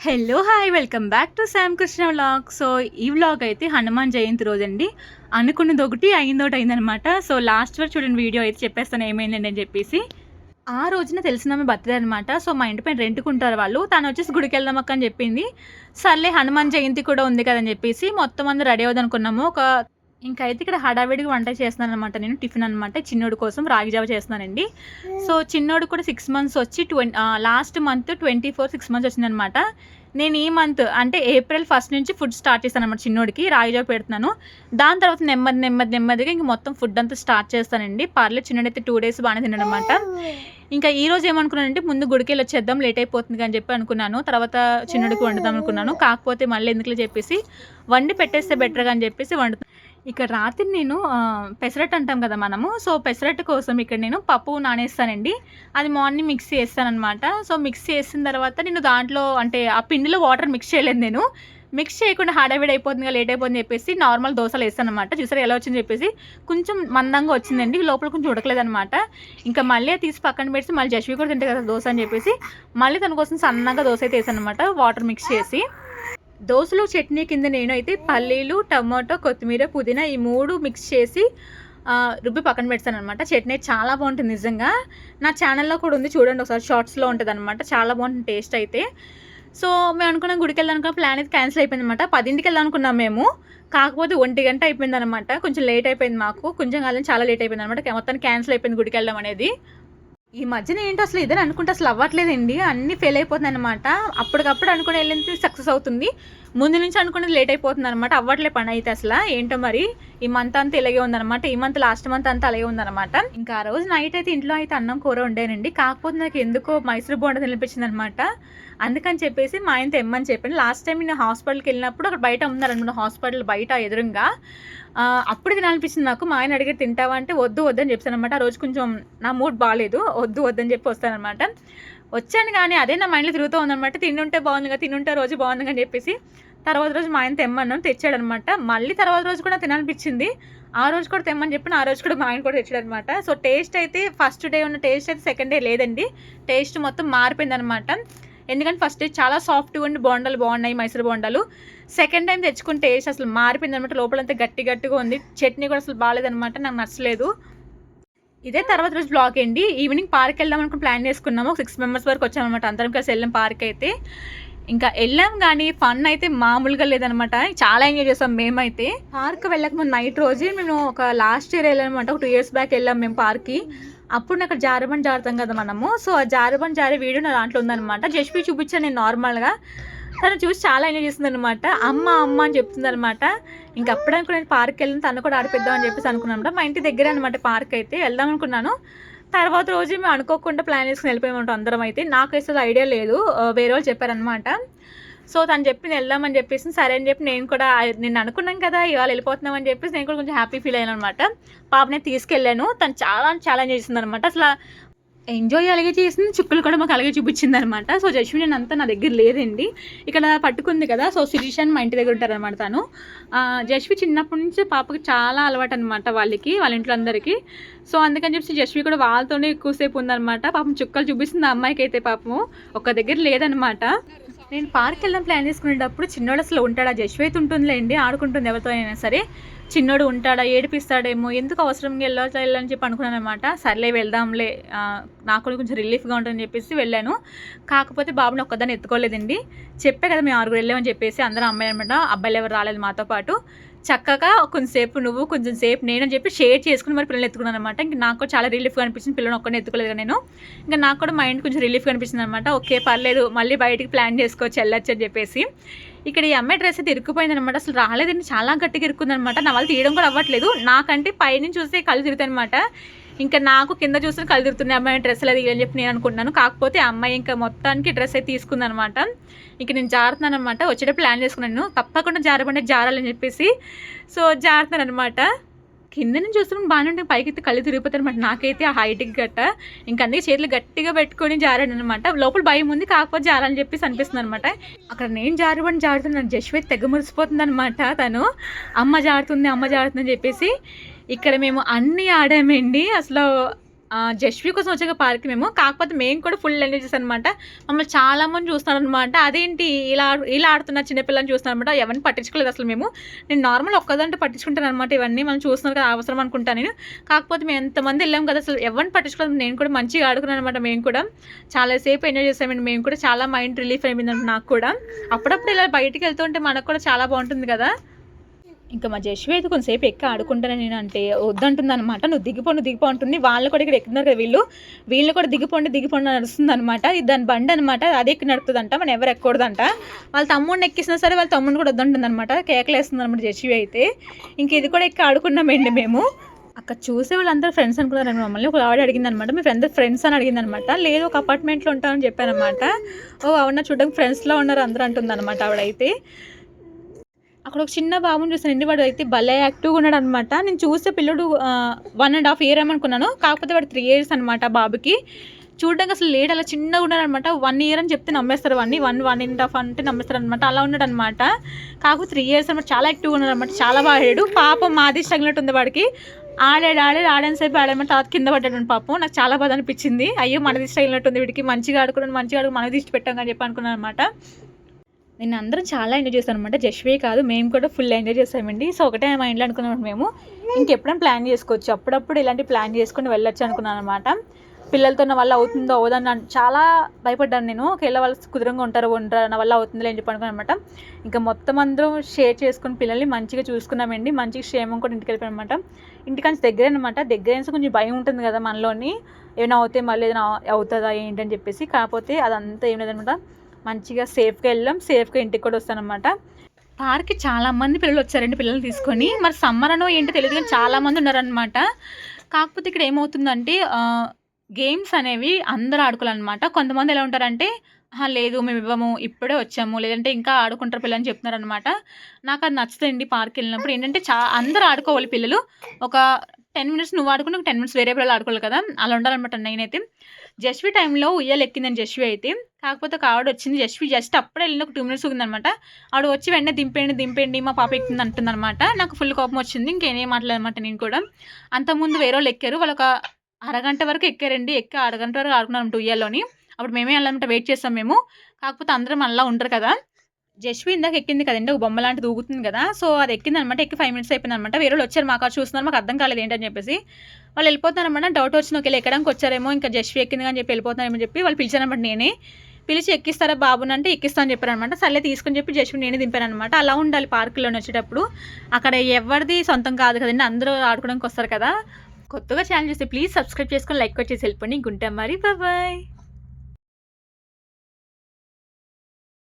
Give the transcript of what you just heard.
Hello! Hi! Welcome back to Shyam Krishna vlog. So, ఈ vlog అయితే Hanuman Jayanti రోజండి. అనుకున్నదొకటి, అయిందోటయిందనమాట. So, last వరకు చూడండి వీడియో అయితే చెప్పేస్తాను ఏమైందండి అని చెప్పేసి. ఆ రోజున తెలిసినామె బర్త్‌డే అనమాట. సో, మా ఇంటి పైన రెంట్‌కుంటారు వాళ్ళు. తనొచ్చేసి గుడికెళ్దాం అక్క అని చెప్పింది. సర్లే హనుమాన్ జయంతి కూడా ఉంది కదని చెప్పేసి మొత్తం అందరూ రెడీ అవుదామనుకున్నాము. ఇంకైతే ఇక్కడ హడావిడిగా వంట చేస్తున్నాననమాట నేను. టిఫిన్ అనమాట. చిన్నోడి కోసం రాగి జావ చేస్తున్నానండి. సో, చిన్నోడికి కూడా 6 మంత్స్ వచ్చి లాస్ట్ మంత్ 24 6 మంత్స్ వచ్చిందనమాట. నేను ఈ మంత్ అంటే ఏప్రిల్ 1 నుంచి ఫుడ్ స్టార్ట్ చేస్తాననమాట చిన్నోడికి. రాగి జావ పెడుతున్నాను. దాని తర్వాత నెమ్మదిగా ఇంక మొత్తం ఫుడ్ అంతా స్టార్ట్ చేస్తానండి. పర్లేదు చిన్నోడైతే 2 డేస్ బాగానే తిన్నాడనమాట. ఇంకా ఈరోజు ఏమనుకున్నానంటే ముందు గుడికెళ్ళి వచ్చేద్దాం లేట్ అయిపోతుంది అని చెప్పి అనుకున్నాను. తర్వాత చిన్నోడికి వండుదాం అనుకున్నాను. కాకపోతే మళ్ళీ ఎందుకులే చెప్పేసి వండి పెట్టేస్తే బెటర్‌గా అని చెప్పేసి వండుతున్నాను. ఇక రాత్రి నేను పెసరట్టు అంటాం కదా మనము. సో, పెసరట్టు కోసం ఇక్కడ నేను పప్పు నానేస్తానండి. అది మార్నింగ్ మిక్స్ చేస్తాననమాట. సో, మిక్స్ చేసిన తర్వాత నేను దాంట్లో అంటే ఆ పిండిలో వాటర్ మిక్స్ చేయలేదు నేను. మిక్స్ చేయకుండా హడావిడి అయిపోతుందిగా లేట్ అయిపోతుందని చెప్పేసి నార్మల్ దోసలు వేస్తాననమాట. చూసారా ఎలా వచ్చిందని చెప్పేసి. కొంచెం మందంగా వచ్చిందండి. లోపల కొంచెం ఉడకలేదనమాట. ఇంకా మళ్ళీ అది తీసి పక్కన పెట్టి మళ్ళీ జస్వి కూడా తింటే కదా దోస అని చెప్పేసి మళ్ళీ తన కోసం సన్నగా దోస అయితే వేసాననమాట వాటర్ మిక్స్ చేసి. దోసలో చట్నీ కింద నేనైతే పల్లీలు, టమాటో, కొత్తిమీర, పుదీనా ఈ 3 మిక్స్ చేసి రుబ్బి పక్కన పెడతాననమాట. చట్నీ చాలా బాగుంటుంది నిజంగా. నా ఛానల్లో కూడా ఉంది చూడండి ఒకసారి షార్ట్స్‌లో ఉంటదనమాట. చాలా బాగుంటుంది టేస్ట్ అయితే. సో, మేము అనుకున్నాం గుడికెళ్దామనుకున్న ప్లాన్ అయితే క్యాన్సిల్ అయిపోయిందనమాట. 10కి వెళ్దాం అనుకున్నాం మేము. కాకపోతే 1 గంట అయిపోయిందనమాట. కొంచెం లేట్ అయిపోయింది మాకు. కొంచెం కాదని చాలా లేట్ అయిపోయిందనమాట. మొత్తానికి క్యాన్సిల్ అయిపోయింది గుడికెళ్ళడం అనేది. ఈ మధ్యన ఏంటో అసలు ఇదని అనుకుంటే అసలు అవ్వట్లేదండి. అన్నీ ఫెయిల్ అయిపోతున్నాయనమాట. అప్పటికప్పుడు అనుకుని వెళ్ళింది సక్సెస్ అవుతుంది. ముందు నుంచి అనుకునేది లేట్ అయిపోతుందనమాట. అవ్వట్లే పని అయితే అసలు. ఏంటో మరి ఈ మంత్ అంతా ఇలాగే ఉందనమాట. ఈ మంత్ లాస్ట్ మంత్ అంతా అలాగే ఉందనమాట. ఇంకా ఆ రోజు నైట్ అయితే ఇంట్లో అయితే అన్నం కూర వండానండి. కాకపోతే నాకు ఎందుకో మైసూర్ బోండా తినిపించిందనమాట. అందుకని చెప్పేసి మా ఆయన తెమ్మని చెప్పాను. లాస్ట్ టైం నేను హాస్పిటల్కి వెళ్ళినప్పుడు అక్కడ బయట ఉన్నారనమాట. హాస్పిటల్ బయట ఎదురుగా అప్పుడు తినాలనిపించింది నాకు. మా ఆయన అడిగి తింటావా అంటే వద్దని చెప్పాను అనమాట. ఆ రోజు కొంచెం నా మూడ్ బాగాలేదు. వద్దని చెప్పి వస్తానమాట. వచ్చాను కానీ అదే నా మైండ్లో తిరుగుతూ ఉందనమాట. తింటుంటే బాగుందిగా తింటుంటే రోజు బాగుంది అని చెప్పేసి తర్వాత రోజు మా ఆయన తెమ్మన్నాను తెచ్చాడనమాట. మళ్ళీ తర్వాత రోజు కూడా తినాలనిపించింది. ఆ రోజు కూడా తెమ్మని చెప్పిన ఆ రోజు కూడా మా ఆయన కూడా తెచ్చాడనమాట. సో, టేస్ట్ అయితే ఫస్ట్ డే ఉన్న టేస్ట్ అయితే సెకండ్ డే లేదండి. టేస్ట్ మొత్తం మారిపోయిందనమాట. ఎందుకంటే ఫస్ట్ డే చాలా సాఫ్ట్గా ఉండి బోండాలు బాగున్నాయి మైసూర్ బోండాలు. సెకండ్ టైం తెచ్చుకుని టేస్ట్ అసలు మారిపోయిందనమాట. లోపలంతా గట్టిగా ఉంది. చట్నీ కూడా అసలు బాగాలేదనమాట. నాకు నచ్చలేదు. ఇదే తర్వాత రోజు బ్లాగ్ అండి. ఈవినింగ్ పార్క్ వెళ్దాం అనుకుని ప్లాన్ చేసుకున్నాము. 6 మెంబర్స్ వరకు వచ్చామన్నమాట. అందరం కలిసి వెళ్ళాం పార్క్ అయితే. ఇంకా వెళ్ళాం కానీ ఫన్ అయితే మామూలుగా లేదనమాట. చాలా ఎంజాయ్ చేసాం మేమైతే. పార్క్ వెళ్ళకముందు నైట్ రోజే మేము ఒక లాస్ట్ ఇయర్ వెళ్ళామన్నమాట. ఒక 2 years బ్యాక్ వెళ్ళాం మేము పార్క్కి. అప్పుడు నాకు జారుబండి జారుతాం కదా మనము. సో, ఆ జారుబండి జారే వీడియో నా దాంట్లో ఉందనమాట. జస్వి చూపించాను నేను నార్మల్గా. తను చూసి చాలా ఎంజాయ్ చేస్తుందనమాట. అమ్మ అని చెప్తుందనమాట. ఇంక అప్పుడు అనుకున్నాను పార్క్ వెళ్ళిన తను కూడా ఆడిపిద్దాం అని చెప్పేసి అనుకున్నాం. మా ఇంటి దగ్గర అనమాట పార్క్ అయితే వెళ్దాం అనుకున్నాను. తర్వాత రోజు మేము అనుకోకుండా ప్లాన్ చేసుకుని వెళ్ళిపోయామంటాం అందరం అయితే. నాకు అసలు ఐడియా లేదు. వేరే వాళ్ళు చెప్పారనమాట. సో, తను చెప్పింది వెళ్దామని చెప్పేసి సరే అని చెప్పి నేను అనుకున్నాను కదా ఇవాళ వెళ్ళిపోతున్నాం అని చెప్పేసి నేను కూడా కొంచెం హ్యాపీ ఫీల్ అయ్యాను అనమాట. పాపని తీసుకెళ్ళాను. తను చాలా ఎంజాయ్ చేసింది అనమాట. అసలు ఎంజాయ్ అలాగే చేసింది. చుక్కలు కూడా మాకు అలాగే చూపించింది అనమాట. సో, జస్వి నేను అంతా నా దగ్గర లేదండి. ఇక్కడ పట్టుకుంది కదా. సో, శిరీష్ అని మా ఇంటి దగ్గర ఉంటారనమాట తను. జస్వి చిన్నప్పటి నుంచి పాపకి చాలా అలవాటు అనమాట వాళ్ళ ఇంట్లో అందరికీ. సో, అందుకని చెప్పి జస్వి కూడా వాళ్ళతోనే ఎక్కువసేపు ఉందనమాట. పాపం చుక్కలు చూపిస్తుంది ఆ అమ్మాయికి అయితే పాపము ఒక్క దగ్గర లేదనమాట. నేను పార్క్ వెళ్ళడం ప్లాన్ చేసుకునేటప్పుడు చిన్నోడు అసలు ఉంటాడా? జస్వి అయితే ఉంటుందిలేండి ఆడుకుంటుంది ఎవరితో అయినా సరే. చిన్నోడు ఉంటాడా ఏడిపిస్తాడేమో ఎందుకు అవసరంగా వెళ్ళని చెప్పి అనుకున్నాను అనమాట. సర్లే వెళ్దాంలే నాకు కూడా కొంచెం రిలీఫ్గా ఉంటుందని చెప్పేసి వెళ్ళాను. కాకపోతే బాబుని ఒక్కదాన్ని ఎత్తుకోలేదండి. చెప్పే కదా మేము 6 వెళ్ళామని చెప్పేసి అందరూ అమ్మాయి అనమాట. అబ్బాయిలు ఎవరు రాలేదు మాతో పాటు. చక్కగా కొంచెంసేపు నువ్వు కొంచెం సేపు నేను అని చెప్పి షేర్ చేసుకుని మరి పిల్లలు ఎత్తుకున్నాను అనమాట. ఇంక నాకు కూడా చాలా రిలీఫ్గా అనిపించింది. పిల్లలు ఒక్కడిని ఎత్తుకోలేదు నేను. ఇంకా నాకు కూడా మైండ్ కొంచెం రిలీఫ్గా అనిపించింది అనమాట. ఓకే పర్లేదు మళ్ళీ బయటికి ప్లాన్ చేసుకోవచ్చు వెళ్ళొచ్చు అని చెప్పేసి. ఇక్కడ ఈ అమ్మాయి డ్రెస్ అయితే ఇరుక్కుపోయింది అనమాట. అసలు రాలేదండి చాలా గట్టిగా ఇరుక్కుందనమాట. నా వాళ్ళు తీయడం కూడా అవ్వట్లేదు. నాకంటే పైనుంచి చూస్తే కళ్ళు తిరుగుతాయి అనమాట. ఇంకా నాకు కింద చూస్తే కళ్ళు తిరుగుతున్నాయి అమ్మాయి డ్రెస్సులు అది అని చెప్పి నేను అనుకుంటున్నాను. కాకపోతే అమ్మాయి ఇంకా మొత్తానికి డ్రెస్ అయితే తీసుకుందనమాట. ఇంక నేను జారుతున్నాను అనమాట. వచ్చేటప్పుడు ప్లాన్ చేసుకున్నాను తప్పకుండా జారాలని చెప్పేసి. సో, జారుతున్నాను అనమాట. కింద నుంచి చూస్తున్నాను బాగానే ఉంటుంది. పైకి అయితే కళ్ళు తిరిగిపోతాయి అనమాట. నాకైతే ఆ హైట్కి గట్ట ఇంకా అందుకే చేతులు గట్టిగా పెట్టుకొని జారాను అనమాట. లోపల భయం ఉంది కాకపోతే జారాలని చెప్పేసి అనిపిస్తుంది అనమాట. అక్కడ నేను జారుతున్నాను. జస్వి తెగ మురిసిపోతుంది అనమాట. తను అమ్మ జారుతుంది అని చెప్పేసి. ఇక్కడ మేము అన్నీ ఆడామండి. అసలు జస్వి కోసం వచ్చాక పార్క్‌కి మేము. కాకపోతే మేము కూడా ఫుల్ ఎంజాయ్ చేసామనమాట. మమ్మల్ని చాలామంది చూస్తున్నారనమాట. అదేంటి ఇలా ఆడుతున్నారు చిన్న పిల్లని చూస్తున్నారనమాట. ఎవరిని పట్టించుకోలేదు అసలు మేము. నేను నార్మల్ ఒక్కదాంటే పట్టించుకుంటాననమాట ఇవన్నీ. మనం చూస్తున్నారు కదా అవసరం అనుకుంటా నేను. కాకపోతే మేము ఎంతమంది వెళ్ళాం కదా అసలు ఎవరిని పట్టించుకోలేదు. నేను కూడా మంచిగా ఆడుకున్నాననమాట మేము కూడా. చాలా సేపు ఎంజాయ్ చేసామండి మేము కూడా. చాలా మైండ్ రిలీఫ్ అయిపోయిందంట నాకు కూడా. అప్పుడప్పుడు ఇలా బయటికి వెళ్తుంటే మనకు కూడా చాలా బాగుంటుంది కదా! ఇంకా మా జశ్వి అయితే కొంతసేపు ఎక్కి ఆడుకుంటానని నేను అంటే వద్దంటుందనమాట. నువ్వు దిగిపో అంటుంది. వాళ్ళు కూడా ఇక్కడ ఎక్కుతున్నారు కదా వీళ్ళు కూడా దిగిపోండి అని నడుస్తుందనమాట. ఇది దాని బండి అనమాట. అది ఎక్కి నడుపుతుందంట. మనం ఎవరు ఎక్కకూడదంట. వాళ్ళ తమ్ముడిని ఎక్కిసినా సరే వాళ్ళ తమ్ముడిని కూడా వద్దంటుందనమాట. కేకలేస్తుంది అనమాట జశ్వి అయితే. ఇంక ఇది కూడా ఎక్కి ఆడుకున్నామండి మేము. అక్కడ చూసే వాళ్ళందరూ ఫ్రెండ్స్ అనుకున్నారండి మమ్మల్ని. ఒక ఆవిడ అడిగిందనమాట, మీ ఫ్రెండ్స్ అని అడిగిందనమాట. లేదు ఒక అపార్ట్మెంట్లో ఉంటామని చెప్పానమాట. ఓ అవునా చూడడానికి ఫ్రెండ్స్లో ఉన్నారు అందరూ అంటుందన్నమాట ఆవిడైతే. అక్కడ ఒక చిన్న బాబుని చూసానండి. వాడు అయితే భలే యాక్టివ్గా ఉన్నాడు అనమాట. నేను చూస్తే పిల్లడు 1.5 ఇయర్ ఏమనుకున్నాను. కాకపోతే వాడు 3 years అనమాట బాబుకి. చూడడానికి అసలు లేడు, అలా చిన్నగా ఉన్నాడు అనమాట. 1 year అని చెప్తే నమ్మేస్తారు, 1.5 అంటే నమ్మేస్తారు అనమాట. అలా ఉన్నాడు అనమాట. కాకపోతే 3 years అనమాట. చాలా యాక్టివ్గా ఉన్నాడు అనమాట. చాలా బాగా ఆడాడు. పాపం మాది తగిలినట్టుంది వాడికి. ఆడని సేపు ఆడామని తర్వాత కింద పడ్డాడు పాపం. నాకు చాలా బాధ అనిపించింది. అయ్యో మన దిష్టి తగిలినట్టుంది వీడికి, మంచిగా ఆడుకుని మన దిష్టి పెట్టాం అని చెప్పి అనుకున్నాను అనమాట. నేను అందరం చాలా ఎంజాయ్ చేస్తాను అనమాట. జస్వే కాదు మేము కూడా ఫుల్ ఎంజాయ్ చేస్తామండి. సో ఒకటే మైండ్లో అనుకున్నాం మేము ఇంకెప్పుడైనా ప్లాన్ చేసుకోవచ్చు, అప్పుడప్పుడు ఇలాంటి ప్లాన్ చేసుకుని వెళ్ళొచ్చు అనుకున్నాను అనమాట. పిల్లలతో నా వల్ల అవుతుందో అవదని చాలా భయపడ్డాను నేను. ఒకవేళ వాళ్ళు కుదురంగా ఉంటారు నా వల్ల అవుతుందో అని చెప్పి అనుకున్నాను అనమాట. ఇంకా మొత్తం అందరం షేర్ చేసుకుని పిల్లల్ని మంచిగా చూసుకున్నామండి. మంచిగా క్షేమం కూడా ఇంటికి వెళ్ళిపోయాం అనమాట. ఇంటికాంచి దగ్గరే అనమాట. దగ్గర కొంచెం భయం ఉంటుంది కదా మనలోని, ఏమైనా అవుతే మళ్ళీ ఏదైనా అవుతుందా ఏంటని చెప్పేసి. కాకపోతే అదంతా ఏం లేదనమాట. మంచిగా సేఫ్గా వెళ్ళాం, సేఫ్గా ఇంటికి కూడా వస్తానమాట. పార్క్కి చాలామంది పిల్లలు వచ్చారండి పిల్లలు తీసుకొని. మరి సమ్మర్ అనో ఏంటో తెలియదు కానీ చాలామంది ఉన్నారనమాట. కాకపోతే ఇక్కడ ఏమవుతుందంటే గేమ్స్ అనేవి అందరూ ఆడుకోవాలన్నమాట. కొంతమంది ఎలా ఉంటారంటే లేదు మేము ఇవ్వము, ఇప్పుడే వచ్చాము, లేదంటే ఇంకా ఆడుకుంటారు పిల్లలు అని చెప్తున్నారనమాట. నాకు అది నచ్చుతుంది పార్క్కి వెళ్ళినప్పుడు. ఏంటంటే అందరూ ఆడుకోవాలి పిల్లలు. ఒక 10 minutes నువ్వు ఆడుకుని ఒక 10 minutes వేరే పిల్లలు ఆడుకోవాలి కదా, అలా ఉండాలన్నమాట. నేనైతే జస్వి టైంలో ఉయ్యాలు ఎక్కిందని జస్వి అయితే. కాకపోతే ఒక ఆవిడ వచ్చింది. జస్వి జస్ట్ అప్పుడే వెళ్ళిన ఒక 2 minutes ఉందనమాట. ఆవిడ వచ్చి వెంటనే దింపేయండి మా పాప ఎక్కింది అంటుందన్నమాట. నాకు ఫుల్ కోపం వచ్చింది. ఇంకేం మాట్లాడనమాట నేను కూడా. అంతకుముందు వేరే వాళ్ళు ఎక్కారు. వాళ్ళు ఒక అరగంట వరకు ఎక్కారండి. అరగంట వరకు ఆడుకున్నాం ఉయ్యాల్లోని. అప్పుడు మేమే వెళ్ళాలంటే వెయిట్ చేస్తాం మేము. కాకపోతే అందరం అలా ఉంటారు కదా. జస్వి ఇందాక ఎక్కింది కదండి, ఒక బొమ్మ లాంటిది ఊగుతుంది కదా. సో అది ఎక్కిందనమాట. ఎక్కి 5 minutes అయిపోయిందనమాట. వేరే వాళ్ళు వచ్చారు, మాకు చూస్తున్నారు, మాకు అర్థం కాలేదు ఏంటని చెప్పేసి. వాళ్ళు వెళ్ళిపోతున్నారనమాట. డౌట్ వచ్చింది, ఒకవేళ ఎక్కడానికి వచ్చారేమో, ఇంకా జస్వి ఎక్కింది అని చెప్పి వెళ్ళిపోతున్నారేమో చెప్పి వాళ్ళు పిలిచారనమాట. నేనే పిలిచి ఎక్కిస్తారా బాబుని అంటే ఎక్కిస్తా అని చెప్పారనమాట. సర్లే తీసుకొని చెప్పి జస్వి నేనే దింపాను అనమాట. అలా ఉండాలి పార్కులోనే వచ్చేటప్పుడు. అక్కడ ఎవరిది సొంతం కాదు కదండి, అందరూ ఆడుకోవడానికి వస్తారు కదా. కొత్తగా ఛానల్ చూస్తే ప్లీజ్ సబ్స్క్రైబ్ చేసుకొని లైక్ వచ్చేసి వెళ్ళిపోండి. గుంటాం మరి, బాయ్.